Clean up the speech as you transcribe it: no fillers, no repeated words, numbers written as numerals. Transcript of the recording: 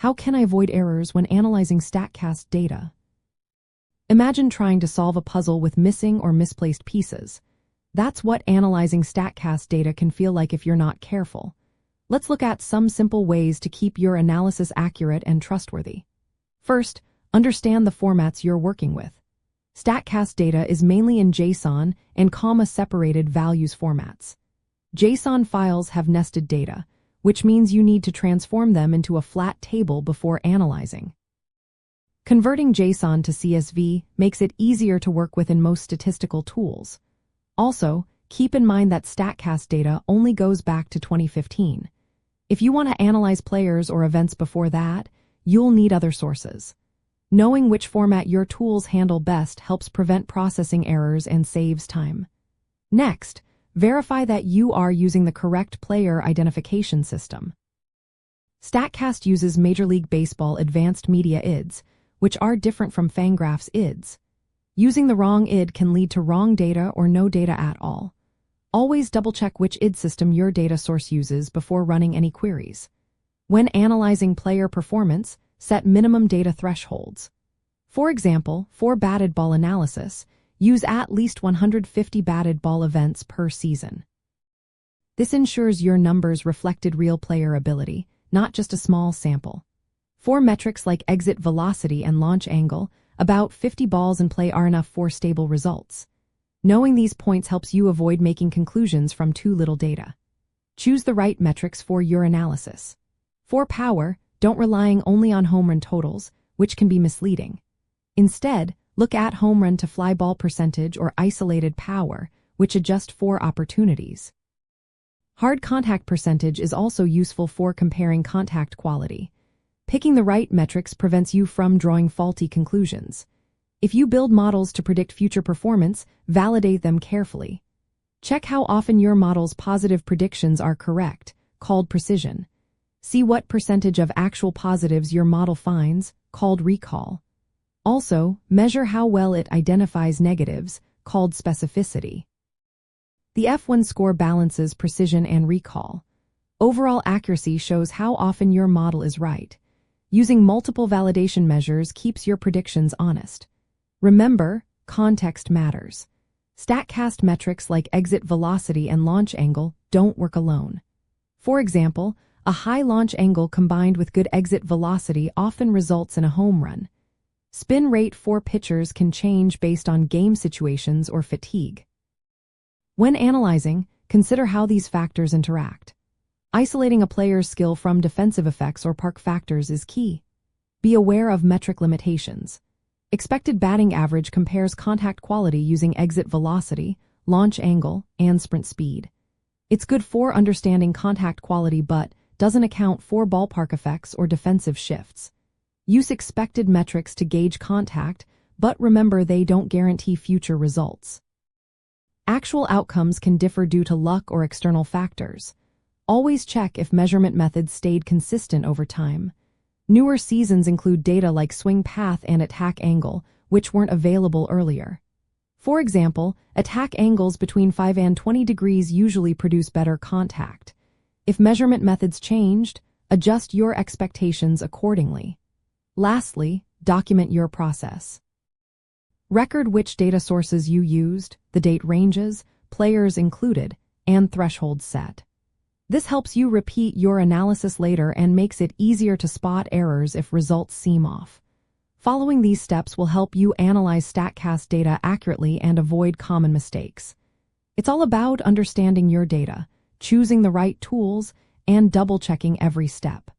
How can I avoid errors when analyzing Statcast data? Imagine trying to solve a puzzle with missing or misplaced pieces. That's what analyzing Statcast data can feel like if you're not careful. Let's look at some simple ways to keep your analysis accurate and trustworthy. First, understand the formats you're working with. Statcast data is mainly in JSON and comma-separated values formats. JSON files have nested data, which means you need to transform them into a flat table before analyzing. Converting JSON to CSV makes it easier to work with in most statistical tools. Also, keep in mind that Statcast data only goes back to 2015. If you want to analyze players or events before that, you'll need other sources. Knowing which format your tools handle best helps prevent processing errors and saves time. Next, verify that you are using the correct player identification system. Statcast uses Major League Baseball Advanced Media IDs, which are different from Fangraphs IDs. Using the wrong ID can lead to wrong data or no data at all. Always double-check which ID system your data source uses before running any queries. When analyzing player performance, set minimum data thresholds. For example, for batted ball analysis, use at least 150 batted ball events per season. This ensures your numbers reflected real player ability, not just a small sample. For metrics like exit velocity and launch angle, about 50 balls in play are enough for stable results. Knowing these points helps you avoid making conclusions from too little data. Choose the right metrics for your analysis. For power, don't rely only on home run totals, which can be misleading. Instead, look at home run to fly ball percentage or isolated power, which adjust for opportunities. Hard contact percentage is also useful for comparing contact quality. Picking the right metrics prevents you from drawing faulty conclusions. If you build models to predict future performance, validate them carefully. Check how often your model's positive predictions are correct, called precision. See what percentage of actual positives your model finds, called recall. Also, measure how well it identifies negatives, called specificity. The F1 score balances precision and recall. Overall accuracy shows how often your model is right. Using multiple validation measures keeps your predictions honest. Remember, context matters. Statcast metrics like exit velocity and launch angle don't work alone. For example, a high launch angle combined with good exit velocity often results in a home run. Spin rate for pitchers can change based on game situations or fatigue. When analyzing, consider how these factors interact. Isolating a player's skill from defensive effects or park factors is key. Be aware of metric limitations. Expected batting average compares contact quality using exit velocity, launch angle, and sprint speed. It's good for understanding contact quality but doesn't account for ballpark effects or defensive shifts. Use expected metrics to gauge contact, but remember they don't guarantee future results. Actual outcomes can differ due to luck or external factors. Always check if measurement methods stayed consistent over time. Newer seasons include data like swing path and attack angle, which weren't available earlier. For example, attack angles between 5 and 20 degrees usually produce better contact. If measurement methods changed, adjust your expectations accordingly. Lastly, document your process. Record which data sources you used, the date ranges, players included, and thresholds set. This helps you repeat your analysis later and makes it easier to spot errors if results seem off. Following these steps will help you analyze Statcast data accurately and avoid common mistakes. It's all about understanding your data, choosing the right tools, and double-checking every step.